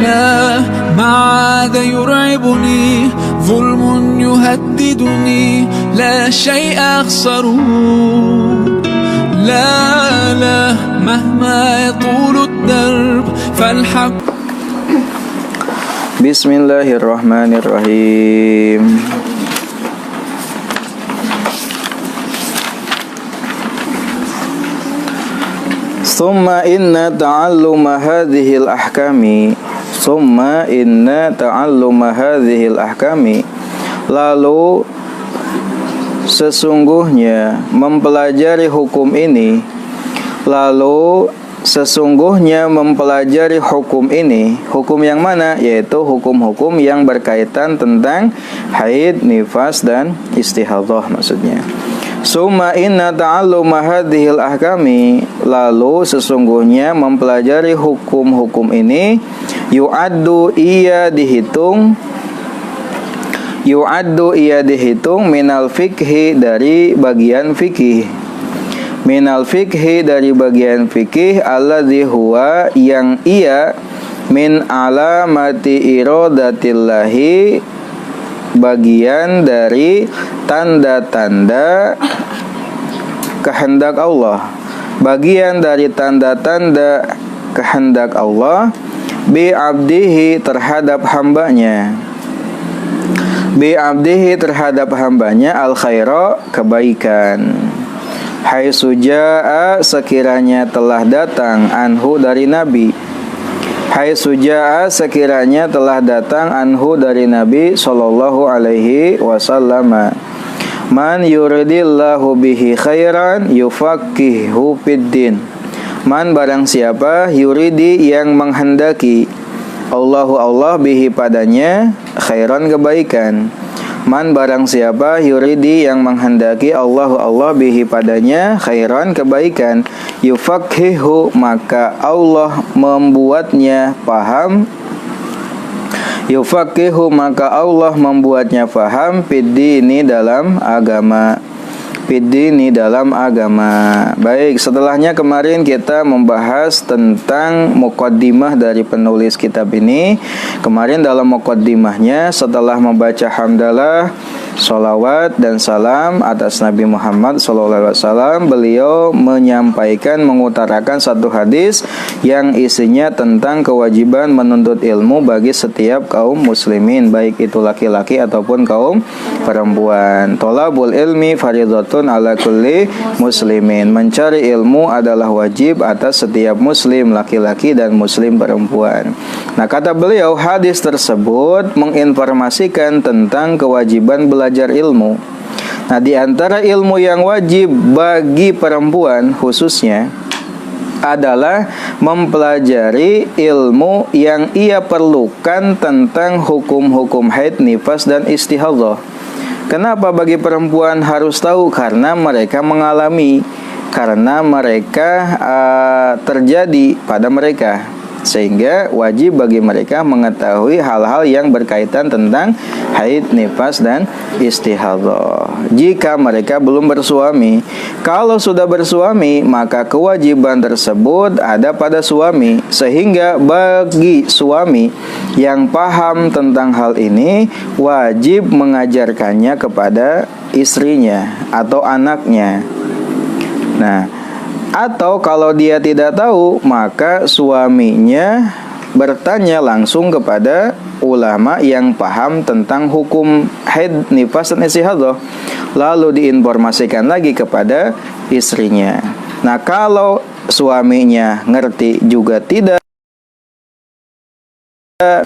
لا معاذ يرعبني ظلم يهددني لا شيء أخسره لا مهما يطول الدرب فالحق. Bismillahirrahmanirrahim. Summa inna ta'alluma hadhil ahkami lalu sesungguhnya mempelajari hukum ini hukum yang mana? Yaitu hukum-hukum yang berkaitan tentang haid, nifas, dan istihadhah maksudnya. Summa inna ta'alluma hadhil ahkami, lalu sesungguhnya mempelajari hukum-hukum ini yu'addu ia dihitung minal fikhi dari bagian fikih, alladzi huwa yang ia min alamati iradatillahi bagian dari tanda-tanda kehendak Allah, bi abdihi terhadap hambanya al khaira kebaikan. Haitsu jaa sekiranya telah datang anhu dari Nabi sallallahu alaihi wasallam. Man yuridillahu bihi khairan yufaqihu fiddin. Man barang siapa yuridi yang menghendaki Allah bihi padanya khairan kebaikan. Man barang siapa yuridi yang menghendaki Allah bihi padanya khairan kebaikan, yufaqihu maka Allah membuatnya paham fiddini dalam agama. Baik, setelahnya kemarin kita membahas tentang muqaddimah dari penulis kitab ini. Kemarin dalam muqaddimahnya setelah membaca hamdalah, sholawat dan salam atas Nabi Muhammad SAW, beliau mengutarakan satu hadis yang isinya tentang kewajiban menuntut ilmu bagi setiap kaum muslimin, baik itu laki-laki ataupun kaum perempuan. Thalabul ilmi fardhatun ala kulli muslimin. Mencari ilmu adalah wajib atas setiap muslim laki-laki dan muslim perempuan. Nah, kata beliau, hadis tersebut menginformasikan tentang kewajiban belajar ilmu. Nah, di antara ilmu yang wajib bagi perempuan khususnya adalah mempelajari ilmu yang ia perlukan tentang hukum-hukum haid, nifas, dan istihadhah. Kenapa bagi perempuan harus tahu? Karena mereka mengalami, terjadi pada mereka, sehingga wajib bagi mereka mengetahui hal-hal yang berkaitan tentang haid, nifas, dan istihadhah. Jika mereka belum bersuami, kalau sudah bersuami, maka kewajiban tersebut ada pada suami, sehingga bagi suami yang paham tentang hal ini wajib mengajarkannya kepada istrinya atau anaknya. Nah, atau kalau dia tidak tahu, maka suaminya bertanya langsung kepada ulama yang paham tentang hukum haid, nifas, dan istihadhah, lalu diinformasikan lagi kepada istrinya. Nah, kalau suaminya ngerti juga tidak,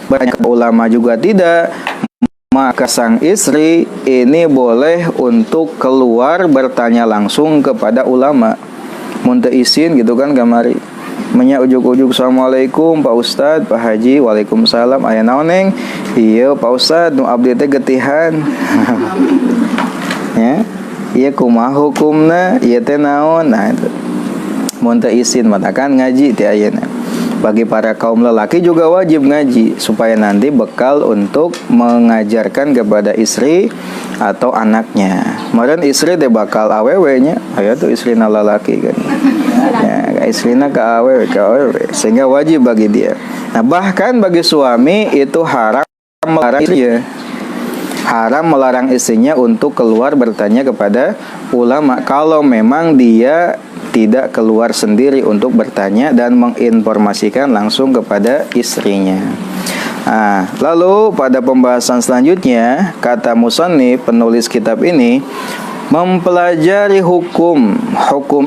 banyak ulama juga tidak, maka sang istri ini boleh untuk keluar bertanya langsung kepada ulama. Munte izin gitu kan kamari. Menya ujuk-ujuk assalamualaikum Pak Ustad, Pak Haji, waalaikumsalam. Aya naon neng? Iya Pak Ustad, nu abdi teh getihan. Ya, iya kumaha hukumna? Iya teh naon? Nah itu. Munte izin matakan ngaji ti ayeuna. Bagi para kaum lelaki juga wajib ngaji supaya nanti bekal untuk mengajarkan kepada istri atau anaknya. Kemarin istri teh bakal awewe-nya, aya tuh istri lelaki kan. Ya, istrina ka awewe, sehingga wajib bagi dia. Nah, bahkan bagi suami itu haram melarang istrinya. Haram melarang istrinya untuk keluar bertanya kepada ulama kalau memang dia tidak keluar sendiri untuk bertanya dan menginformasikan langsung kepada istrinya. Nah, lalu pada pembahasan selanjutnya, kata musannif penulis kitab ini, mempelajari hukum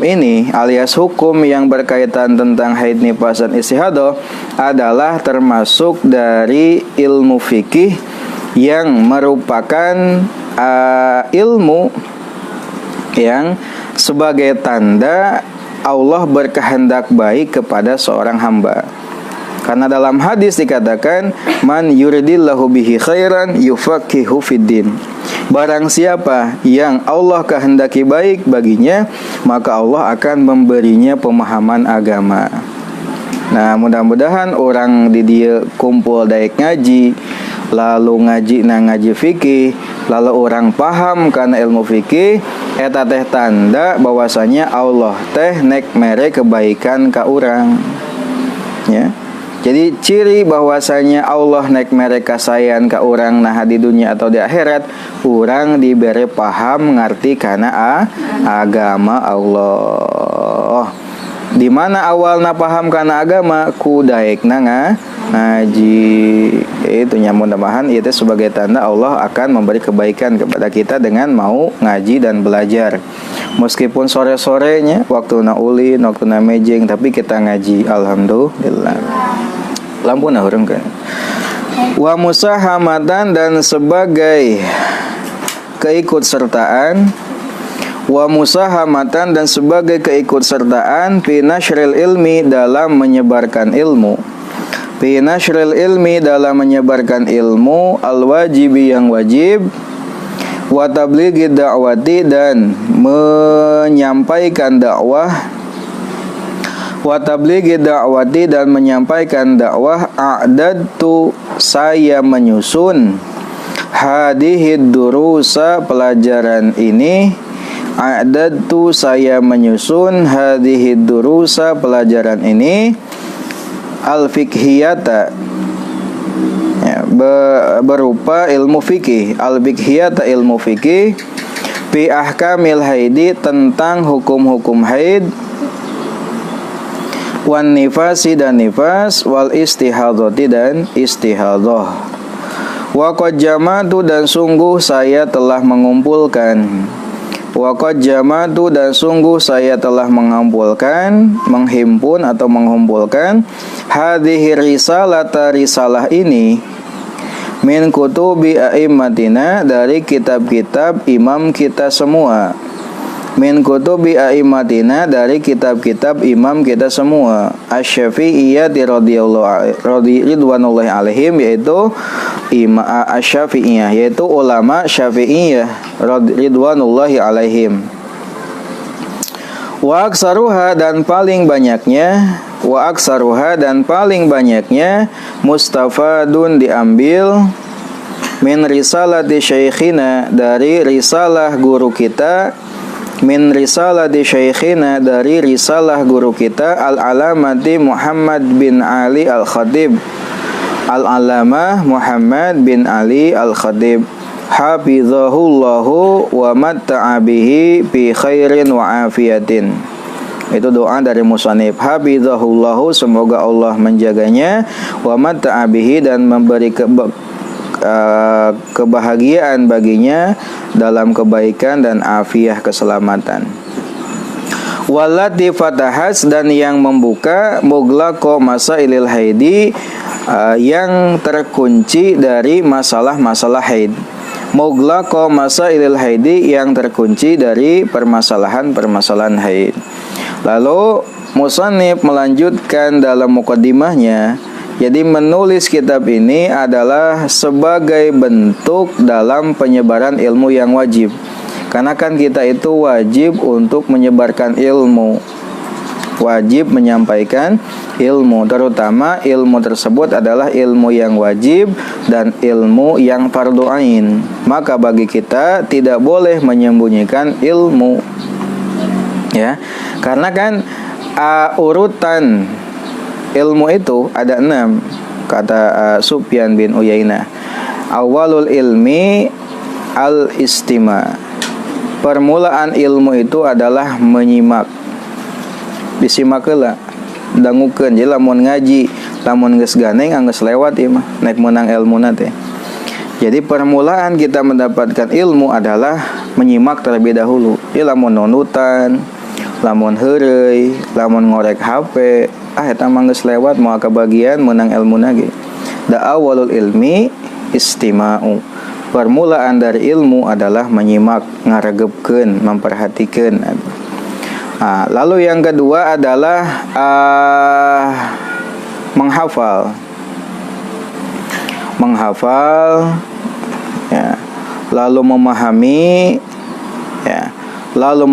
ini alias hukum yang berkaitan tentang haid, nifas, dan istihadah adalah termasuk dari ilmu fikih yang merupakan ilmu yang sebagai tanda Allah berkehendak baik kepada seorang hamba. Karena dalam hadis dikatakan, man yuridillahu bihi khairan yufaqihu fiddin. Barang siapa yang Allah kehendaki baik baginya, maka Allah akan memberinya pemahaman agama. Nah, mudah-mudahan orang di dia kumpul daek ngaji, lalu ngaji fikih, lalu orang paham karena ilmu fikih, eta teh tanda bahwasanya Allah teh nek mere kebaikan ka urang. Ya. Jadi ciri bahwasanya Allah nek mere kasayan ka urang nah di dunia atau di akhirat, urang diberi paham ngarti kana agama Allah. Di mana awalna paham kana agama ku daekna ngaji. Itu mudah-mudahan itu sebagai tanda Allah akan memberi kebaikan kepada kita dengan mau ngaji dan belajar. Meskipun sore-sorenya waktu na ulin, waktu na mejeng, tapi kita ngaji, alhamdulillah. Lampu nah urang kan. Wa musahamatan, dan sebagai keikutsertaan, wa musahamatan, dan sebagai keikutsertaan fi nashril ilmi, dalam menyebarkan ilmu. Fi nashril ilmi, dalam menyebarkan ilmu, al-wajibi, yang wajib, wa tablighi da'wati, dan menyampaikan dakwah, wa tablighi da'wati, dan menyampaikan dakwah, a'dadtu, saya menyusun, hadihid durusa, pelajaran ini, a'dadtu, saya menyusun, hadihid durusa, pelajaran ini, al-fiqhiyata, ya, berupa ilmu fikih, al-fiqhiyata, ilmu fikih, fi ahkamil haidi, tentang hukum-hukum haid, wan nifasi, dan nifas, wal istihadati, dan istihadah. Wa qad jama'tu, dan sungguh saya telah mengumpulkan, wa qad jama'tu, dan sungguh saya telah mengumpulkan, menghimpun atau mengumpulkan, hadhihi risalata, risalah ini, min kutubi a'immatina, dari kitab-kitab imam kita semua, min kutubi a'immatina, dari kitab-kitab imam kita semua, asy-syafi'iyyah ridwanullahi alaihim, yaitu asy-syafi'iyyah, yaitu ulama syafi'iyah ridwanullahi alaihim. Wa aksaruha, dan paling banyaknya, wa aksaruha, dan paling banyaknya, mustafadun, diambil, min risalati syaikhina, dari risalah guru kita, min risalati syaikhina, dari risalah guru kita, al-alamati Muhammad bin Ali al-Khatib, al-alamah Muhammad bin Ali al-Khatib, hafizahullahu wa matta'a bihi bi khairin wa afiyatin. Itu doa dari musannif, hafizahullahu, semoga Allah menjaganya, wa matta'a bihi, dan memberi kebahagiaan baginya dalam kebaikan dan afiah, keselamatan. Walati fatahas, dan yang membuka, mughlaqo masailil haidi, yang terkunci dari masalah-masalah haid. Mughlaqo masailil haidi, yang terkunci dari permasalahan-permasalahan haid. Lalu musannif melanjutkan dalam muqaddimahnya, jadi menulis kitab ini adalah sebagai bentuk dalam penyebaran ilmu yang wajib. Karena kan kita itu wajib untuk menyebarkan ilmu, wajib menyampaikan ilmu, terutama ilmu tersebut adalah ilmu yang wajib dan ilmu yang fardu ain. Maka bagi kita tidak boleh menyembunyikan ilmu, ya, karena kan urutan ilmu itu ada 6, kata Sufyan bin Uyainah. Awalul ilmi al-istima. Permulaan ilmu itu adalah menyimak. Disimak heula, dangukeun. Jadi lamun ngaji, lamun geus ganeng anggeus lewat ieu mah, naik menang ilmuna teh. Jadi permulaan kita mendapatkan ilmu adalah menyimak terlebih dahulu. Jadi lamun nunutan, lamun heureuy, lamun ngorek HP, eta mah geus lewat moal kabagian menang ilmuna ge. Da awalul ilmi istima'u. Permulaan dari ilmu adalah menyimak, ngaregepkeun, memperhatikan. Lalu yang kedua adalah menghafal. Menghafal, ya, lalu memahami, ya, lalu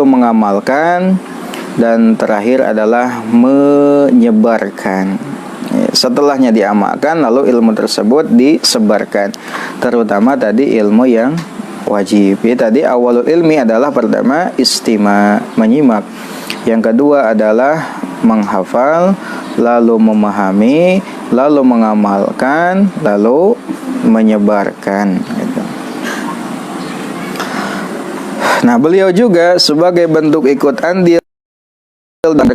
mengamalkan, dan terakhir adalah menyebarkan. Setelahnya diamalkan, lalu ilmu tersebut disebarkan. Terutama tadi ilmu yang wajib. Ya, tadi awalul ilmi adalah pertama istima, menyimak. Yang kedua adalah menghafal, lalu memahami, lalu mengamalkan, lalu menyebarkan. Nah, beliau juga sebagai bentuk ikut andil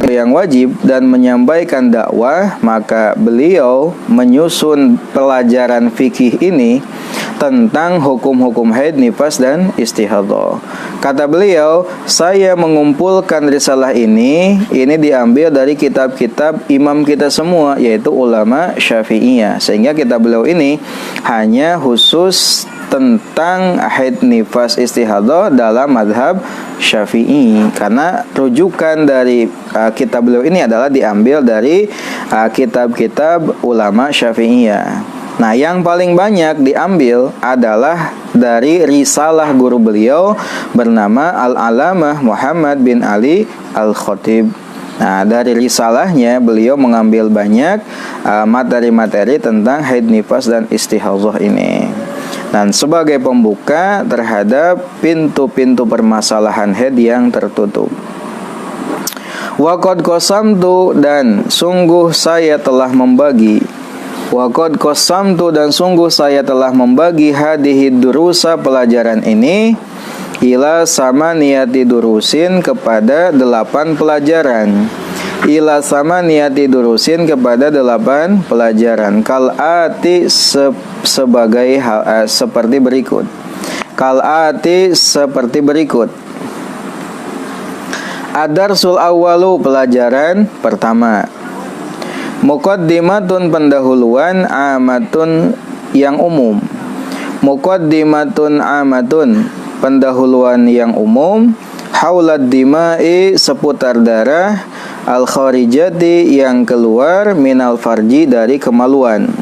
yang wajib dan menyampaikan dakwah, maka beliau menyusun pelajaran fikih ini tentang hukum-hukum haid, nifas, dan istihadhah. Kata beliau, saya mengumpulkan risalah ini diambil dari kitab-kitab imam kita semua, yaitu ulama Syafi'iyah. Sehingga kitab beliau ini hanya khusus tentang haid, nifas, istihadhah dalam madhab Syafi'i, karena rujukan dari kitab beliau ini adalah diambil dari kitab-kitab ulama Syafi'iyah. Nah, yang paling banyak diambil adalah dari risalah guru beliau bernama Al-Alamah Muhammad bin Ali Al-Khatib. Nah, dari risalahnya beliau mengambil banyak materi-materi tentang haid, nifas, dan istihadhah ini. Dan sebagai pembuka terhadap pintu-pintu permasalahan haid yang tertutup. Waqad qasamtu, dan sungguh saya telah membagi. Waqad qasamtu, dan sungguh saya telah membagi hadhihi durusa, pelajaran ini, ila sama niati durusin, kepada 8 pelajaran. Ila sama niati durusin, kepada 8 pelajaran. Kal'ati, sebagai hal, seperti berikut. Kal'ati, seperti berikut. Ad-darsul awwalu, pelajaran pertama. Muqaddimatun, pendahuluan, amatun, yang umum. Muqaddimatun amatun, pendahuluan yang umum. Haulad dima'i, seputar darah. Al-kharijati, yang keluar. Minal farji, dari kemaluan.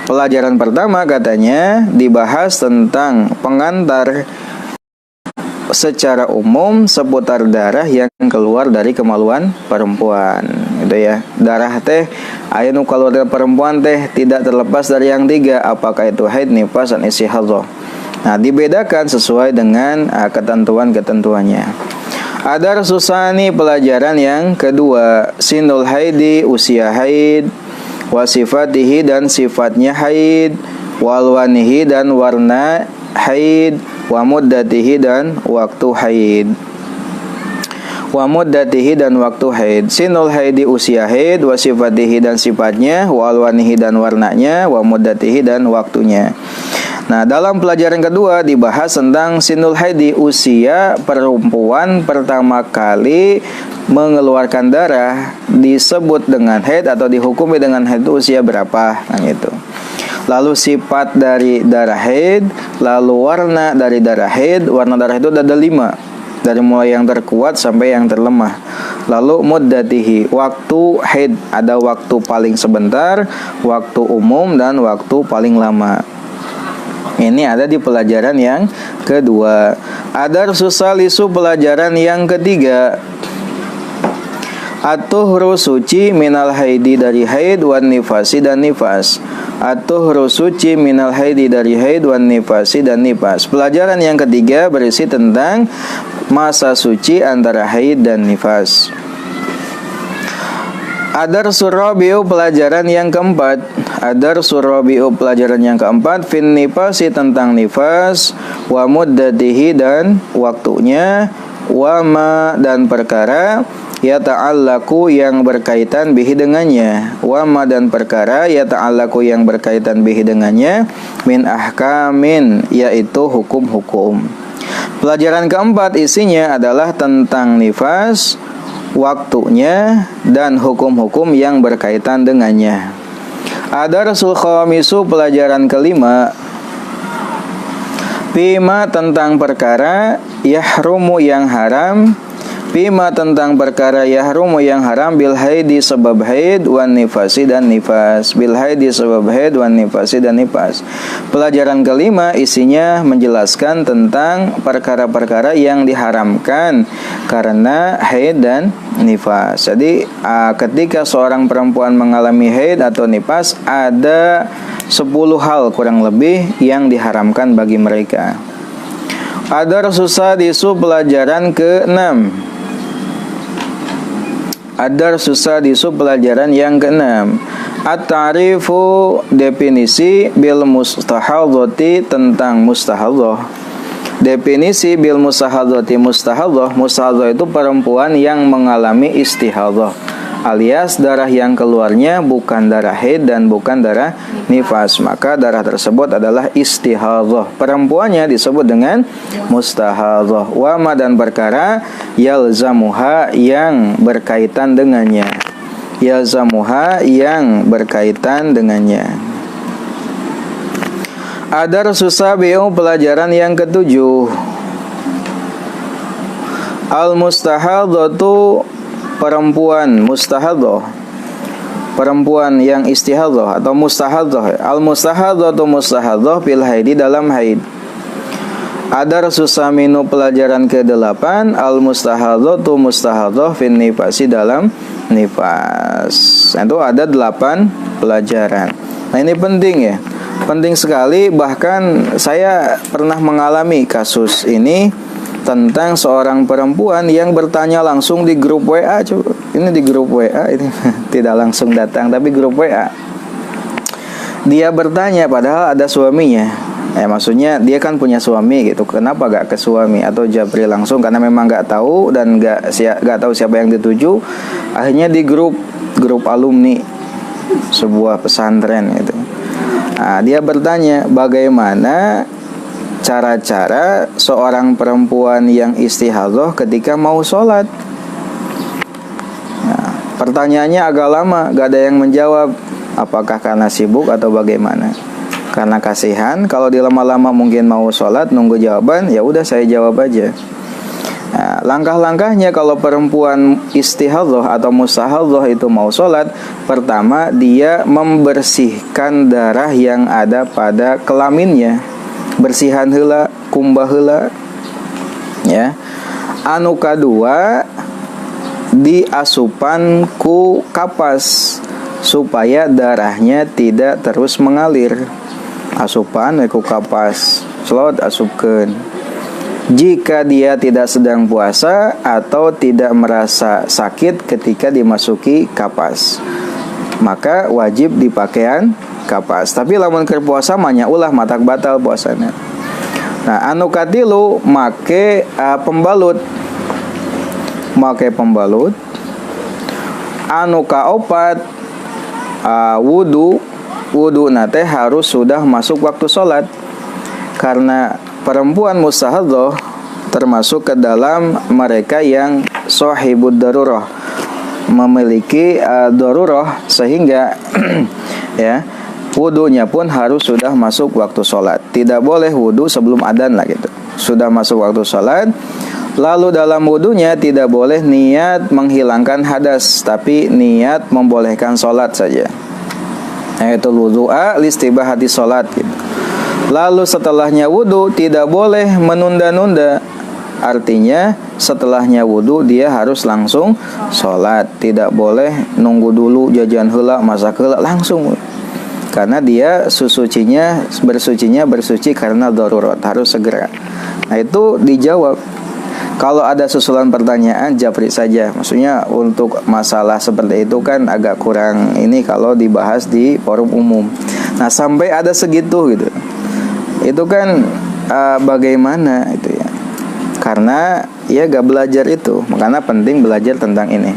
Pelajaran pertama katanya dibahas tentang pengantar secara umum seputar darah yang keluar dari kemaluan perempuan, gitu ya. Darah teh aya nu keluar dari perempuan teh tidak terlepas dari yang 3, apakah itu haid, nifas, dan istihadhah. Nah, dibedakan sesuai dengan ketentuan-ketentuannya. Ada susani, pelajaran yang kedua. Sinul haidi, usia haid. Wasifatihi, dan sifatnya haid. Walwanihi, dan warna haid. Wa muddatihi, dan waktu haid. Wa muddatihi, dan waktu haid. Sinul haidi, usia haid. Wa sifatihi, dan sifatnya. Wa alwanihi, dan warnanya. Wa muddatihi, dan waktunya. Nah, dalam pelajaran kedua dibahas tentang sinul haidi, usia perempuan pertama kali mengeluarkan darah disebut dengan haid atau dihukumi dengan haid itu usia berapa, kan gitu. Lalu sifat dari darah haid, lalu warna dari darah haid. Warna darah itu ada 5, dari mulai yang terkuat sampai yang terlemah. Lalu muddatihi, waktu haid, ada waktu paling sebentar, waktu umum, dan waktu paling lama. Ini ada di pelajaran yang kedua. Ada susalisu, pelajaran yang ketiga. At-tuhru, suci, minal haidi, dari haid, wan nifasi, dan nifas. At-tuhru, suci, minal haidi, dari haid, wan nifasi, dan nifas. Pelajaran yang ketiga berisi tentang masa suci antara haid dan nifas. Adar surabiu pelajaran yang keempat. Adar surabiu pelajaran yang keempat. Fin nifasi tentang nifas. Wa muddatihi dan waktunya. Wa ma dan perkara. Ya ta'allaku yang berkaitan bihi dengannya. Wa ma dan perkara. Ya ta'allaku yang berkaitan bihi dengannya. Min ahkamin yaitu hukum-hukum. Pelajaran keempat isinya adalah tentang nifas, waktunya, dan hukum-hukum yang berkaitan dengannya. Ad-darsul khamisu pelajaran kelima. Bima tentang perkara yahrumu yang haram. Bima tentang perkara yahrumu yang haram bil haidi sebab haid wan nifasi dan nifas. Bil haidi sebab haid wan nifasi dan nifas. Pelajaran kelima isinya menjelaskan tentang perkara-perkara yang diharamkan karena haid dan nifas. Jadi ketika seorang perempuan mengalami haid atau nifas, ada 10 hal kurang lebih yang diharamkan bagi mereka. Adar susadisu pelajaran ke-6. Adar susadisu pelajaran yang ke-6. At-ta'rifu definisi bil mustahadhati tentang mustahadhah. Definisi bil mustahadhati mustahadhah. Mustahadhah itu perempuan yang mengalami istihadhah, alias darah yang keluarnya bukan darah haid dan bukan darah nifas. Maka darah tersebut adalah istihadhah. Perempuannya disebut dengan mustahadhah. Wa ma dan perkara yalzamuha yang berkaitan dengannya. Yalzamuha yang berkaitan dengannya. Adar susabiu pelajaran yang ke-7. Al-mustahadhatu perempuan mustahadhah, perempuan yang istihadhah atau mustahadhah. Al-mustahadhatu mustahadhah fil haidi dalam haid. Adar susaminu pelajaran ke-8. Al-mustahadhatu mustahadhah fil nifasi dalam nifas. Itu ada 8 pelajaran. Nah ini penting ya, penting sekali. Bahkan saya pernah mengalami kasus ini tentang seorang perempuan yang bertanya langsung di grup WA. Coba, ini di grup WA ini tidak langsung datang tapi grup WA. Dia bertanya padahal ada suaminya. Maksudnya dia kan punya suami gitu. Kenapa gak ke suami atau japri langsung? Karena memang gak tahu dan gak tahu siapa yang dituju. Akhirnya di grup alumni sebuah pesantren gitu. Nah, dia bertanya bagaimana cara-cara seorang perempuan yang istihadhah ketika mau sholat. Nah, pertanyaannya agak lama, gak ada yang menjawab. Apakah karena sibuk atau bagaimana? Karena kasihan, kalau dilama-lama mungkin mau sholat nunggu jawaban, ya udah saya jawab aja. Nah, langkah-langkahnya kalau perempuan istihadhah atau mustahadhah itu mau sholat, pertama dia membersihkan darah yang ada pada kelaminnya. Bersihan heula, kumbah heula. Ya. Anu kadua diasupan ku kapas supaya darahnya tidak terus mengalir. Asupan ku kapas, selot asupkeun. Jika dia tidak sedang puasa atau tidak merasa sakit ketika dimasuki kapas, maka wajib dipakaian kapas. Tapi lamun keur puasa manya ulah matak batal puasana. Nah, anu katilu make pembalut. Make pembalut. Anu kaopat wudu nate harus sudah masuk waktu sholat. Karena perempuan mustahadhah termasuk ke dalam mereka yang sahibud darurah, memiliki darurah sehingga ya wudunya pun harus sudah masuk waktu sholat. Tidak boleh wudu sebelum adzan lah gitu. Sudah masuk waktu sholat. Lalu dalam wudunya tidak boleh niat menghilangkan hadas, tapi niat membolehkan sholat saja. Yaitu wudu'a listibahati sholat gitu. Lalu setelahnya wudu tidak boleh menunda-nunda. Artinya setelahnya wudu dia harus langsung sholat. Tidak boleh nunggu dulu jajan heula, masak heula, langsung. Karena dia bersuci karena darurat, harus segera. Nah itu dijawab. Kalau ada susulan pertanyaan, japri saja. Maksudnya untuk masalah seperti itu kan agak kurang ini kalau dibahas di forum umum. Nah, sampai ada segitu gitu. Itu kan bagaimana itu ya? Karena ya gak belajar itu, makanya penting belajar tentang ini.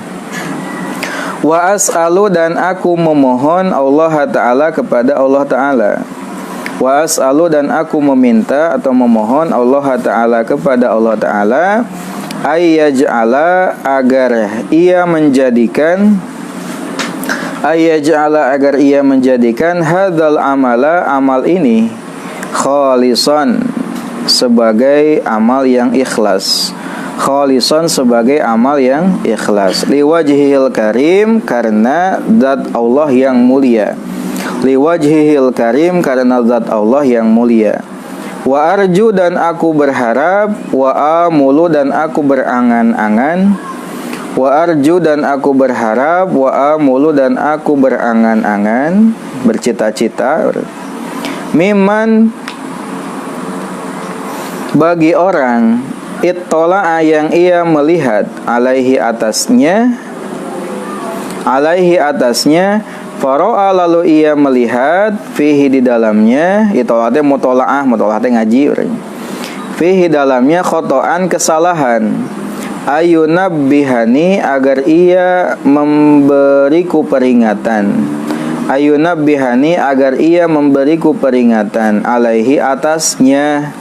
Wa as'alu, dan aku memohon Allah Ta'ala kepada Allah Ta'ala. Wa as'alu, dan aku meminta atau memohon Allah Ta'ala kepada Allah Ta'ala ayyaj'ala, agar ia menjadikan hadzal amala, amal ini khalisan, sebagai amal yang ikhlas. Khalisan, sebagai amal yang ikhlas. Liwajhihil karim, karena zat Allah yang mulia. Liwajhihil karim, karena zat Allah yang mulia. Wa arju, dan aku berharap. Wa amulu, dan aku berangan-angan. Wa arju, dan aku berharap. Wa amulu, dan aku berangan-angan, bercita-cita. Miman, bagi orang ittola'a, yang ia melihat alaihi atasnya, faro'a, lalu ia melihat fihi, di dalamnya. Itola'atnya mutola'ah ngaji orang. Fihi, dalamnya khoto'an, kesalahan. Ayunabbihani, agar ia memberiku peringatan. Ayunabbihani, agar ia memberiku peringatan. Alaihi, atasnya.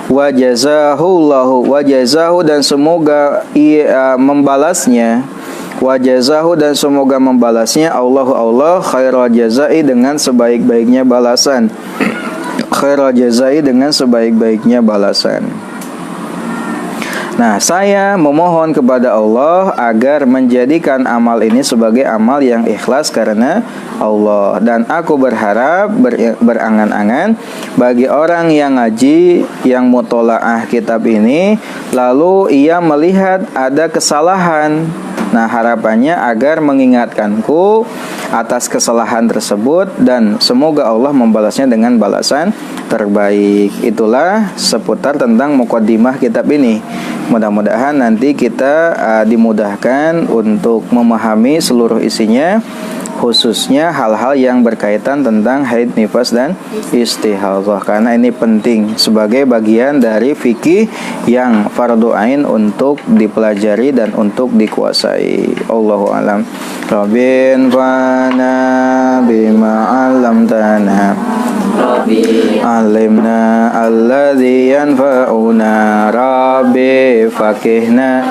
Wajazahu, dan semoga ia membalasnya. Wajazahu, dan semoga membalasnya Allah khairal jazai, dengan sebaik-baiknya balasan. Khairal jazai, dengan sebaik-baiknya balasan. Nah, saya memohon kepada Allah agar menjadikan amal ini sebagai amal yang ikhlas karena Allah. Dan aku berharap, berangan-angan bagi orang yang ngaji, yang mutola'ah kitab ini, lalu ia melihat ada kesalahan. Nah, harapannya agar mengingatkanku atas kesalahan tersebut, dan semoga Allah membalasnya dengan balasan terbaik. Itulah seputar tentang muqaddimah kitab ini. Mudah-mudahan nanti kita dimudahkan untuk memahami seluruh isinya, khususnya hal-hal yang berkaitan tentang haid, nifas, dan istihadhah, karena ini penting sebagai bagian dari fikih yang fardu ain untuk dipelajari dan untuk dikuasai. Allahu a'lam. Rabbin fana bima 'allamtana, alimna alladhi yanfa'una, Rabbi fakihna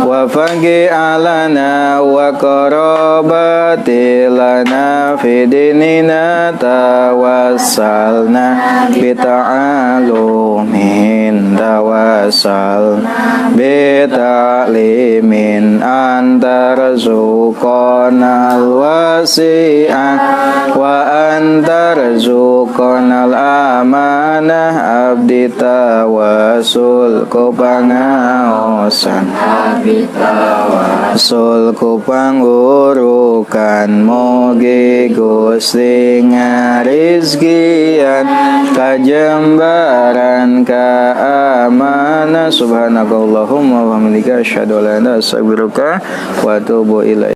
wa faqih alana wa qarabati lana fi dinina, tawassalna bita'alumin, tawassal bita'limin, antarzuqanal wasi'ah wa antarzuqanal amanah, abdi tawasul ku pangaosan, tawasul ku pangurukan, mogi Gusti ngarizkian kajembaran keamanan. Subhanakallahumma wa bihamdika asyhadu an la ilaha illa anta astaghfiruka wa atubu ilaik.